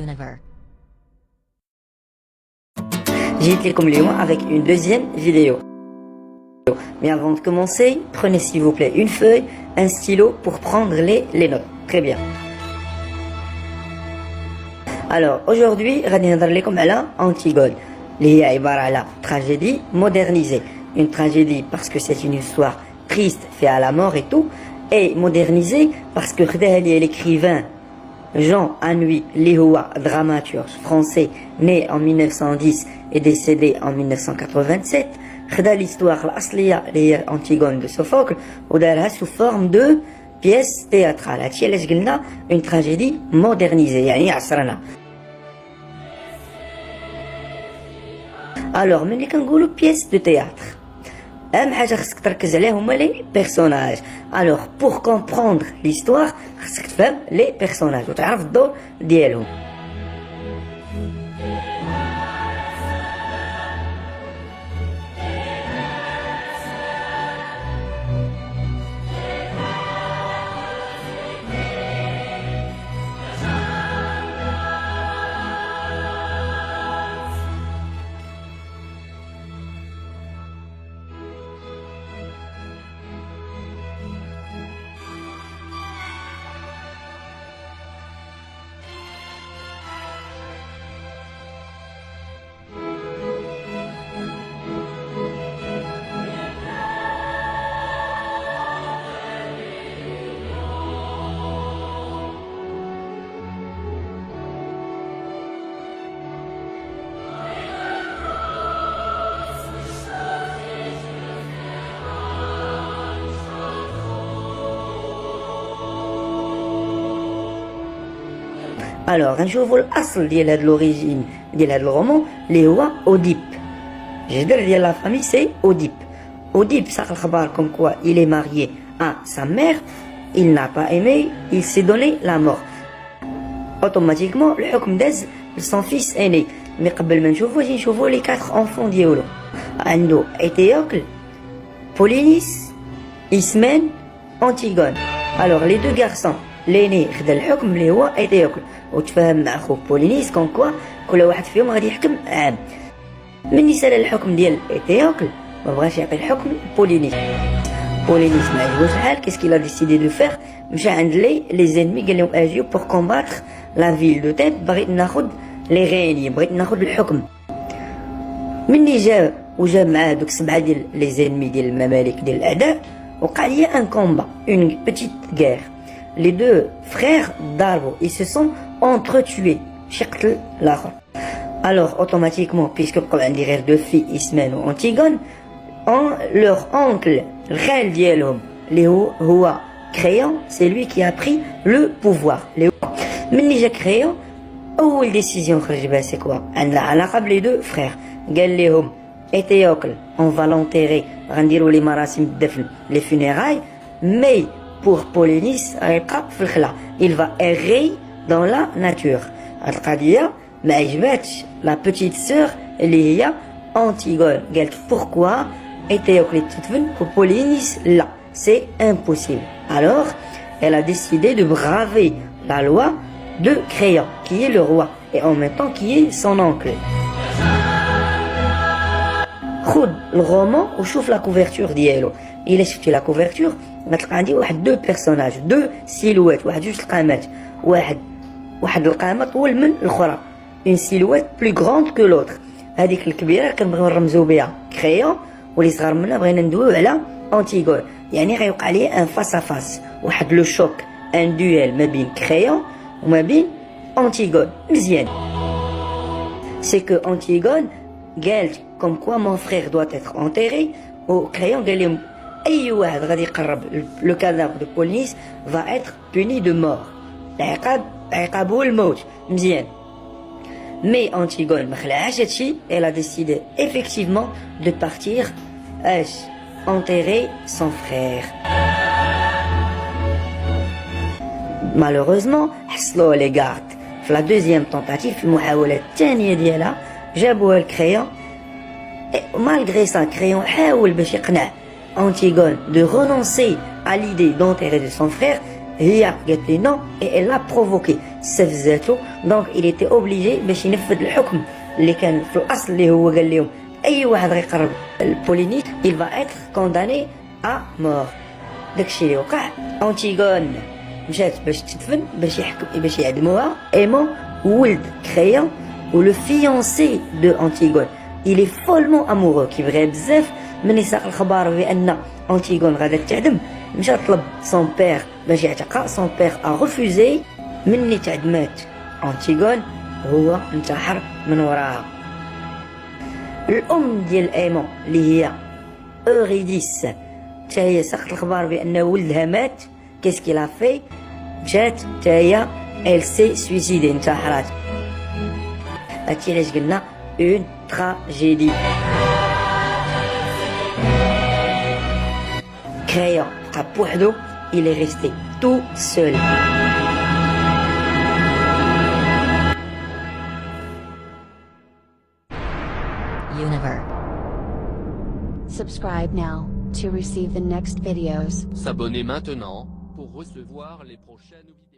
Universe. J'ai été comme Léon avec une deuxième vidéo. Mais avant de commencer, prenez s'il vous plaît une feuille, un stylo pour prendre les notes. Très bien. Alors aujourd'hui, غادي نهضر لكم على Antigone, اللي هي عبارة على tragédie modernisée. Une tragédie parce que c'est une histoire triste, faite à la mort et tout, et modernisée parce que خداها لي l'écrivain Jean Anouilh, اللي هو dramaturge français né en 1910 et décédé en 1987. خدا l'histoire الأصلية اللي هي Antigone de Sophocle ودارها sous forme de pièce théâtrale. هادشي علاش قلنا une tragédie modernisée يعني عصرنا. Alors ملي كنقولوا pièce de théâtre اهم حاجه خصك تركز عليها هما لي بيرسوناج. الوغ بور كومبروندر ليستوار خصك تفهم لي بيرسوناج وتعرف الدور ديالهم. Alors, غنشوفوا الاصل ديال هاد لوريجين ديال هاد الرومون اللي هو اوديب. الجدر ديال لا فامي سي اوديب. اوديب ساق الخبر كوم كوا il est marié à sa mère, il n'a pas aimé, il s'est donné la mort. Automatiquement الحكم داز لسون فيس ايني. مي قبل ما نشوفو اجي نشوفو لي 4 انفون ديالو. عنده ايتيوكل, بولينيس, إسمين, أنتيغون. Alors les deux garçons l'aîné خدا الحكم اللي هو ايتيوكل وتفاهم مع خوه بولينيس كون كوا كل واحد فيهم غادي يحكم عام. مني سال الحكم ديال ايتيوكل ما بغاش يعطي الحكم بولينيس. بولينيس ما عجبوش الحال. كيسكي لا ديسيدي دو فير مشى عند لي زينمي قال لهم اجيو بور كومباتر لا فيل دو تيت. بغيت ناخذ لي غيني, بغيت ناخذ الحكم. مني جا وجا مع دوك 7 ديال لي زينمي ديال الممالك ديال الاعداء وقع لي ان كومبا, اون بيتيت غير. Les deux frères d'Arbo, ils se sont entretués. شقتل الآخر. Alors automatiquement, puisque بقاو عندي غير deux filles, Ismène ou Antigone, leur oncle, الخال ديالهم اللي هو Créon, c'est lui qui a pris le pouvoir. مني جا Créon, أول décision خرج بها c'est quoi؟ عندنا علاقة بلي deux frères. قال لهم Étéocle, on va l'enterrer, غنديروا لي مراسم الدفن, les funérailles, mais pour Polynice, il va errer dans la nature. القضية ما عجباتش la petite sœur اللي هي Antigone. قالت pourquoi Étéocle تدفن pour Polynice là, c'est impossible. Alors elle a décidé de braver la loi de Créon qui est le roi et en même temps qui est son oncle. خذ الرومان وشوف la couverture ديالو. إلا شفتي la couverture غتلقى عندي واحد دو بيرسوناج, دو سيلوات, واحد جوج القامات, واحد القامه طول من الاخرى, اون سيلوات بلو غروند كو لوتر. هذيك الكبيره كنبغيو نرمزو بها كريون, واللي صغار منها بغينا ندويو على انتيغون. يعني غيوقع ليه ان فاس ا فاس, واحد لو شوك, ان دويل ما بين كريون وما بين انتيغون. مزيان سي كو انتيغون قالت كوم كوا مون فرير دوات اتر انتيري, وكريون قال لهم اي واحد غادي يقرب لو كادافر دو بولينيس va être puni de mort. عقابه الموت. مزيان. مي انتيغون ما خلعهاش هادشي. elle a décidé effectivement de partir enterrer son frère. malheureusement حصلوها لي غارد في لا دوزيام طونطاتيف, في المحاولة الثانية ديالها جابوها لكريون. malgré ça كريون حاول باش يقنع Antigone de renoncer à l'idée d'enterrer de son frère. هي قالت لي non et elle l'a provoqué. سف ذاته دونك il était obligé باش ينفذ الحكم اللي كان في الاصل اللي هو قال لهم اي واحد غيقرب البولينيس il va être condamné à mort. داكشي اللي وقع. أنتيغون مشات باش تدفن باش يعدموها. ايمون ولد كريون و لو فيونسي دو أنتيغون il est follement amoureux كيبغيها بزاف. من يساق الخبر بان أنتيغون غادا تعدم مشى طلب سون بير باش يعتقها. سون بير ا ريفوزي. مني تعدمات أنتيغون هو انتحر من وراها. الام ديال ايمون اللي هي اوريديس حتى هي ساقت الخبر بان ولدها مات. كيسكي لا في مشات حتى هي ال سي سويسيدي انتحرات. هادشي علاش قلنا اون تراجيدي. كريون بقى بوحدو. il est resté tout seul. Universe. Subscribe now to receive the next videos. S'abonner maintenant pour recevoir les prochaines vidéos.